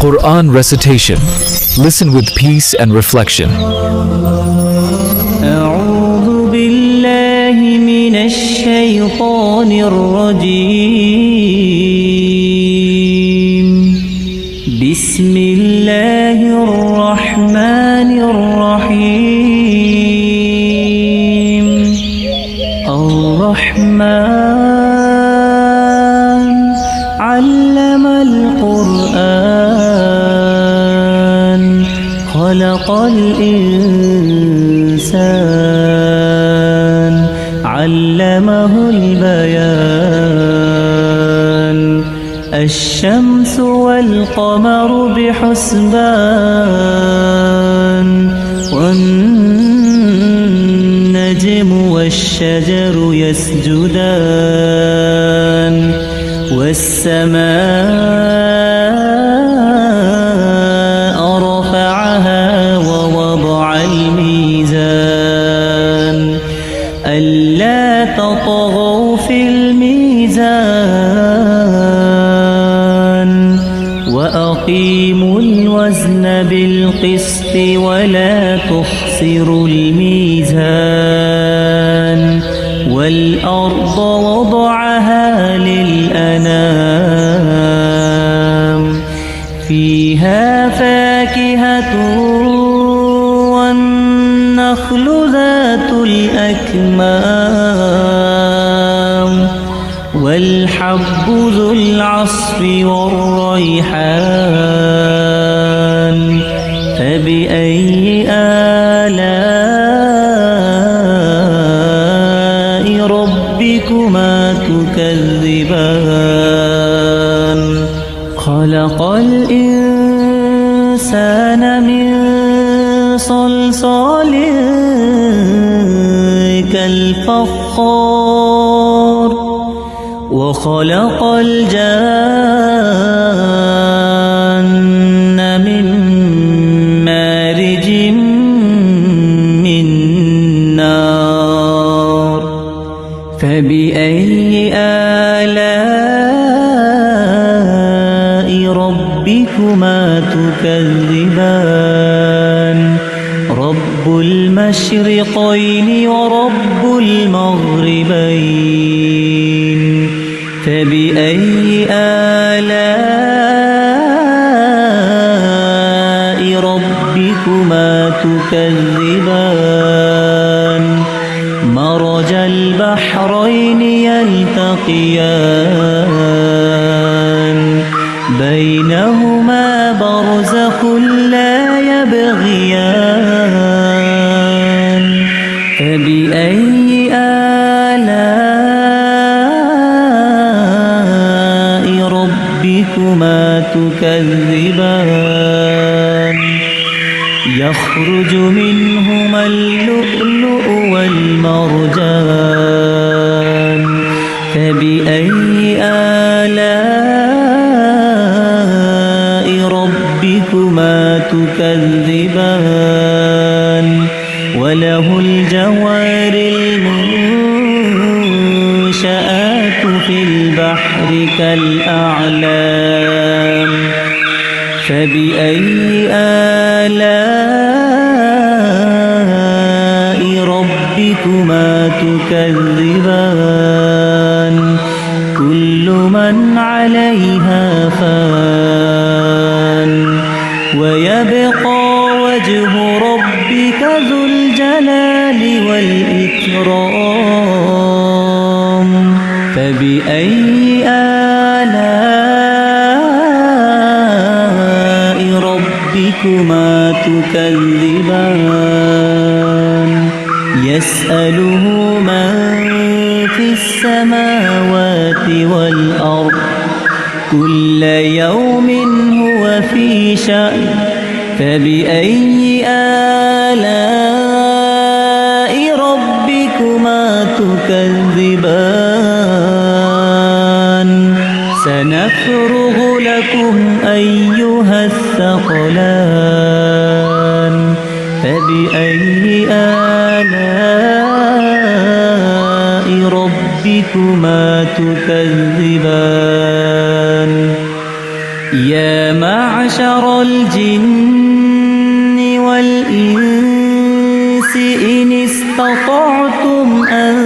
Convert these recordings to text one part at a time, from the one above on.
Quran recitation. Listen with peace and reflection. أعوذ بالله من الشيطان الرجيم. بسم الله الرحمن الرحيم. الرحمن علم القرآن خلق الإنسان علمه البيان. الشمس والقمر بحسبان والنجم والشجر يسجدان والسماء رفعها ووضع الميزان ألا تطغوا في الميزان وأقيموا الوزن بالقسط ولا تخسروا الميزان. والأرض وضعها للأنام فيها فاكهة والنخل ذات الأكمام والحب ذو العصف والريحان. فبأي آلاء ربكما تكذبان. خلق الإنسان من صلصال كالفخار وخلق الجان من مارج من نار. فبأي آلاء ربكما تكذبان. رب المشرقين ورب المغربين. فبأي آلاء ربكما تكذبان. مرج البحرين يلتقيان بينهما برزخ لا يبغيان. فبأي آلاء ربكما تكذبان. يخرج منهما اللؤلؤ والمرجان. فبأي آلاء ربكما تكذبان. وله الجوار المنشآت في البحر كالأعلام. فبأي آلاء ربكما تكذبان. كل من عليها فان ويبقى وجه ربك ذو الجلال والإكرام. فبأي آلاء ربكما تكذبان. يسأله من في السماوات والأرض كل يوم هو في شأن. فبأي آلاء ربكما تكذبان. سنفرغ لكم أيها الثقلان. فبأي آلاء ربكما تكذبان. يا معشر الجن والإنس إن استطعتم أن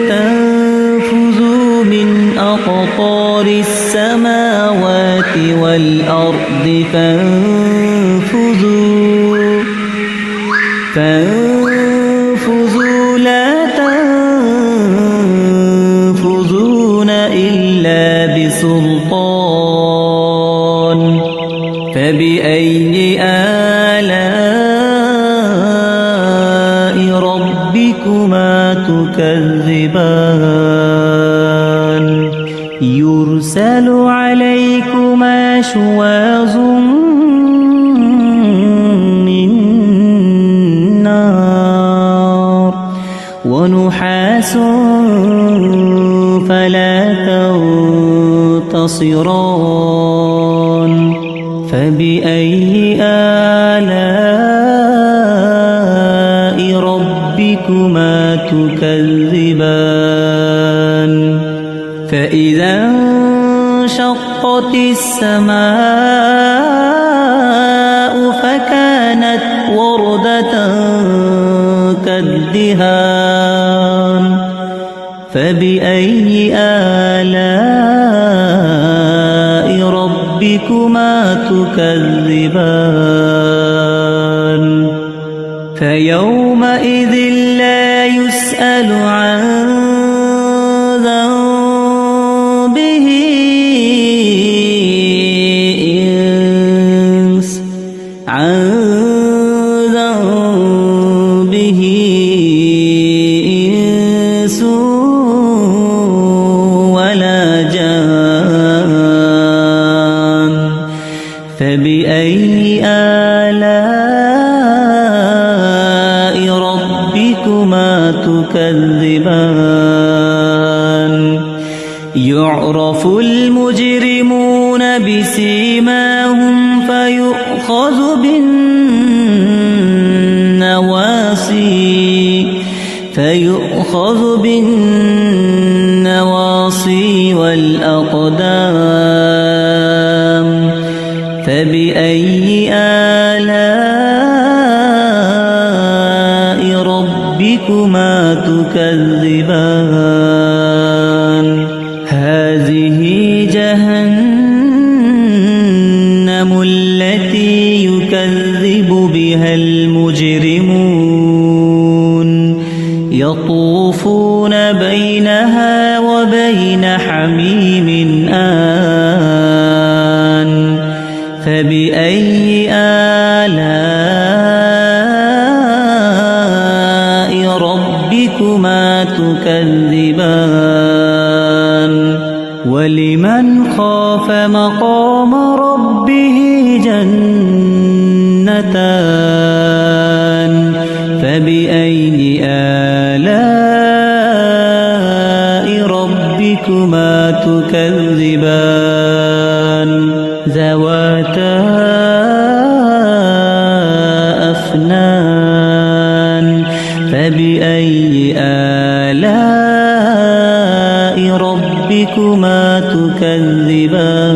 تنفذوا من أقطار السماوات والأرض فانفذوا لا تنفذون إلا بسلطان فبأي آلاء ربكما تكذبان يرسل عليكما شواظ من نار ونحاس فلا تنتصران فبأي آلاء ربكما تكذبان فإذا انشقت السماء فكانت وردة كالدهان فبأي آلاء ربكما تكذبان فيومئذ لا يسأل عن ذنبه إنس ولا جان فبأي آلاء ربكما تكذبان يعرف المجرمون بسيماهم فيؤخذ بالنواصي والأقدام فبأي آلاء ربكما تكذبان هذه جهنم التي يكذب بها المجرمون يطوفون بينها وبين حميم آن فبأي آلاء ربكما تكذبان ولمن خاف مقام ربه جنتان فبأي آلاء ربكما تكذبان ذواتا أفنان فبأي آلاء ربكما تكذبان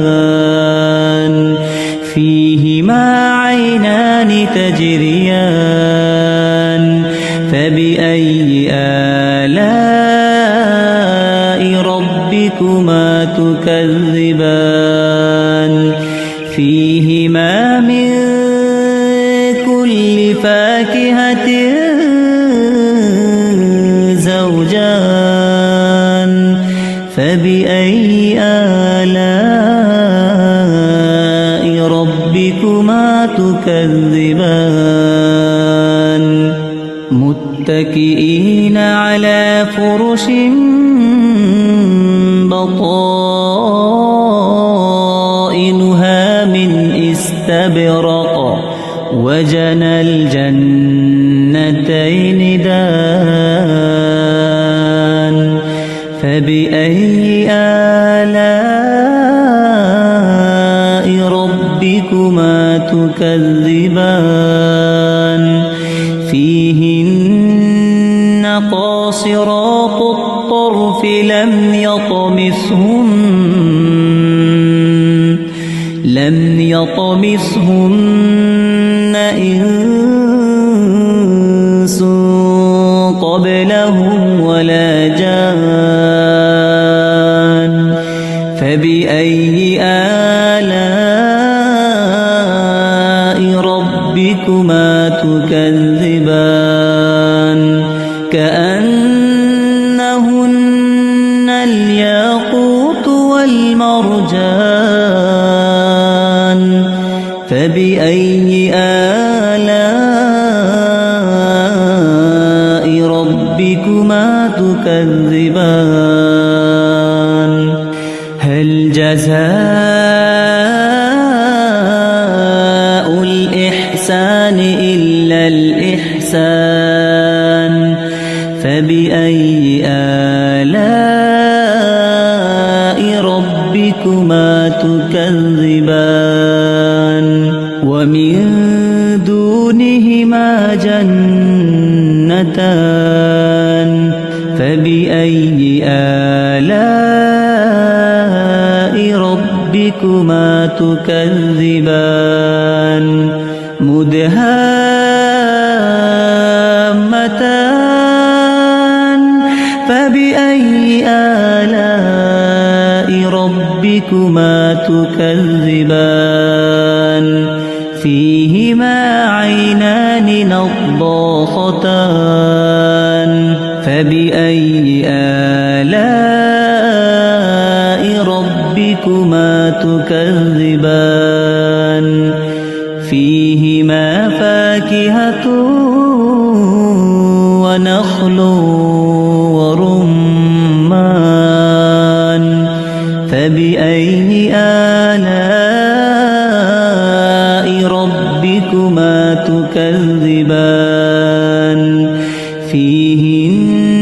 فيهما عينان تجريان فبأي آلاء ربكما تكذبان فيهما من كل فاكهة زوجان فبأي آلاء ربكما تكذبان متكئين على فرش بطائنها من استبرق وجنى الجنتين دان فبأي آلاء ربكما تكذبان فيهن قاصرات قاصرات الطرف لم يطمثهن إنس قبلهم ولا جان فبأي آلاء ربكما تكذبان كأنهن الياقوت والمرجان فبأي آلاء ربكما تكذبان هل جزاء الإحسان إلا الإحسان فبأي آلاء ربكما تكذبان ومن دونهما جنتان فبأي آلاء ربكما تكذبان مدهامتان فبأي آلاء ربكما تكذبان فيهما عينان نضاختان فبأي آلاء ربكما تكذبان فيهما فاكهة ونخل ورمان فبأي آلاء ربكما تكذبان فيهن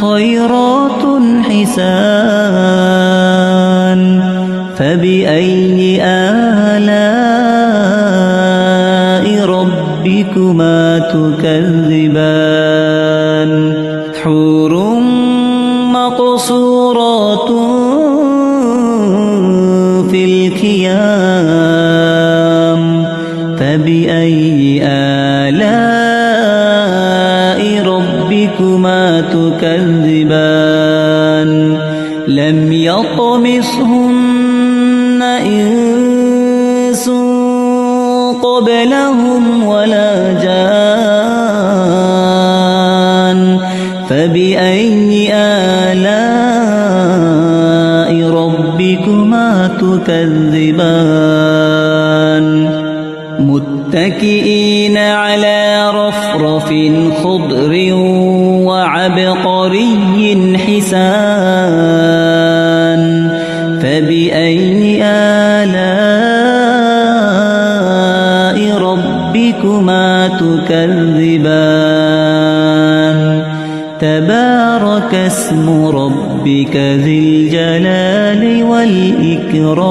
خيرات حسان فبأي آلاء ربكما تكذبان حور مقصورات في الخيام فبأي آلاء ربكما تكذبان لم يطمثهن إنس قبلهم ولا جان فبأي آلاء ربكما تكذبان متكئين على رفرف خضر وعبقري حسان فبأي آلاء ربكما تكذبان تبارك اسم ربك ذي الجلال والإكرام